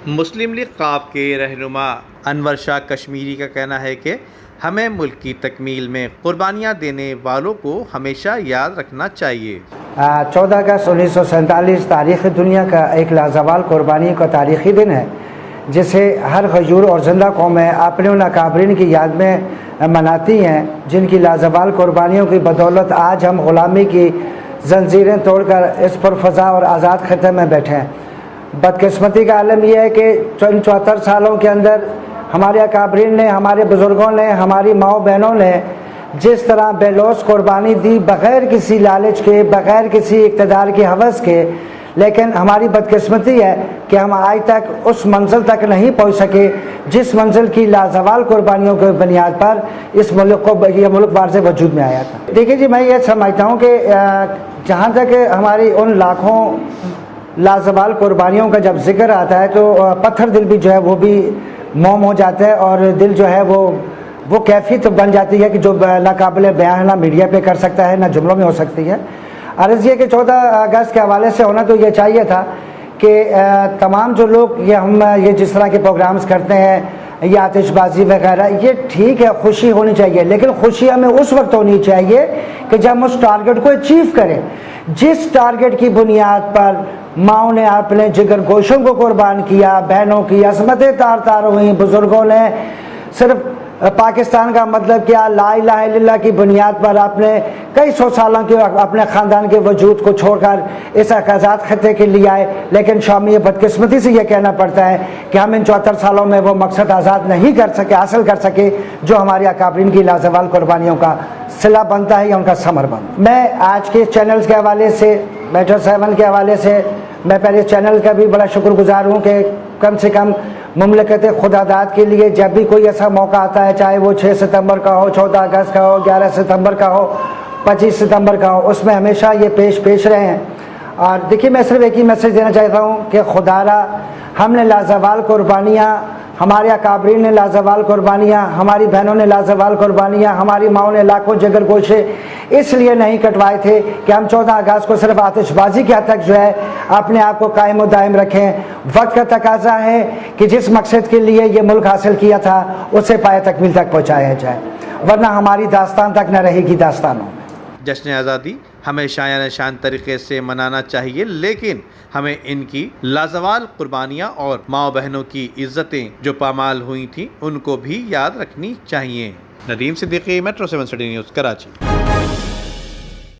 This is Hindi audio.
मुस्लिम लीग क़ाफ के रहनुमा अनवर शाह कश्मीरी का कहना है कि हमें मुल्क की तकमील में कुर्बानियाँ देने वालों को हमेशा याद रखना चाहिए। 14 अगस्त 1947 तारीख़ दुनिया का एक लाजवाल कुर्बानी का तारीख़ी दिन है, जिसे हर गयूर और ज़िंदा कौमें अपने उन अकाबरीन की याद में मनाती हैं, जिनकी लाजवाल कुर्बानियों की बदौलत आज हम ग़ुलामी की जंजीरें तोड़कर इस पुरफ़ज़ा और आज़ाद ख़त्े में बैठे हैं। बदकिस्मती का आलम यह है कि 74 सालों के अंदर हमारे अकाबरीन ने, हमारे बुज़ुर्गों ने, हमारी माओ बहनों ने जिस तरह बेलौस कुर्बानी दी, बग़ैर किसी लालच के, बग़ैर किसी इक़्तिदार की हवस के, लेकिन हमारी बदकिस्मती है कि हम आज तक उस मंजिल तक नहीं पहुँच सके जिस मंजिल की लाजवाल कुर्बानियों के बुनियाद पर इस मुल्क को, यह मुल्क बारज़ वजूद में आया था। देखिए जी, मैं ये समझता हूँ कि जहाँ तक हमारी उन लाखों लाजवाल कुर्बानियों का जब जिक्र आता है तो पत्थर दिल भी जो है वो भी मोम हो जाता है, और दिल जो है वो कैफियत बन जाती है कि जो नाकाबिले बयान ना मीडिया पे कर सकता है, ना जुमलों में हो सकती है। अर्ज़ ये कि 14 अगस्त के हवाले से होना तो ये चाहिए था कि तमाम जो लोग ये जिस तरह के प्रोग्राम्स करते हैं, ये आतिशबाजी वगैरह, ये ठीक है, खुशी होनी चाहिए, लेकिन खुशी हमें उस वक्त होनी चाहिए कि जब हम उस टारगेट को अचीव करें जिस टारगेट की बुनियाद पर माओ ने अपने जिगर गोशों को कुर्बान किया, बहनों की असमतें तार तार हुई, बुजुर्गों ने सिर्फ पाकिस्तान का मतलब क्या, ला इलाहा इल्लल्लाह की बुनियाद पर आपने कई सौ सालों के अपने ख़ानदान के वजूद को छोड़कर इस आज़ाद खत्े के लिए आए। लेकिन शामी बदकिस्मती से यह कहना पड़ता है कि हम इन 74 सालों में वो मकसद आज़ाद नहीं कर सके, हासिल कर सके जो हमारे अकाबरीन की लाजवाल कुर्बानियों का सिला बनता है या उनका समर बनता है। मैं आज के चैनल्स के हवाले से, मेट्रो 7 के हवाले से, मैं पहले चैनल का भी बड़ा शुक्रगुजार हूँ कि कम से कम मुमलकत खुदादाद के लिए जब भी कोई ऐसा मौका आता है, चाहे वो 6 सितंबर का हो, 14 अगस्त का हो, 11 सितंबर का हो, 25 सितंबर का हो, उसमें हमेशा ये पेश रहे हैं। और देखिए, मैं सिर्फ एक ही मैसेज देना चाहता हूँ कि खुदारा हमने लाजवाल कुर्बानियाँ, हमारे अकाबरीन ने लाजवाल कुर्बानियाँ, हमारी बहनों ने लाजवाल कुर्बानियाँ, हमारी माओ ने लाखों जिगर गोशे इसलिए नहीं कटवाए थे कि हम 14 अगस्त को सिर्फ आतिशबाजी के हद तक जो है अपने आप को कायम और दायम रखें। वक्त का तकाजा है कि जिस मकसद के लिए ये मुल्क हासिल किया था उसे पाए तकमील तक पहुँचाया जाए, वरना हमारी दास्तान तक न रहेगी दास्तानों। जश्न आज़ादी हमें शायान शान तरीक़े से मनाना चाहिए, लेकिन हमें इनकी लाजवाल कुर्बानियाँ और माँ बहनों की इज़्ज़तें जो पामाल हुई थी उनको भी याद रखनी चाहिए। Nadeem Siddiqui, metro 7 city news, Karachi.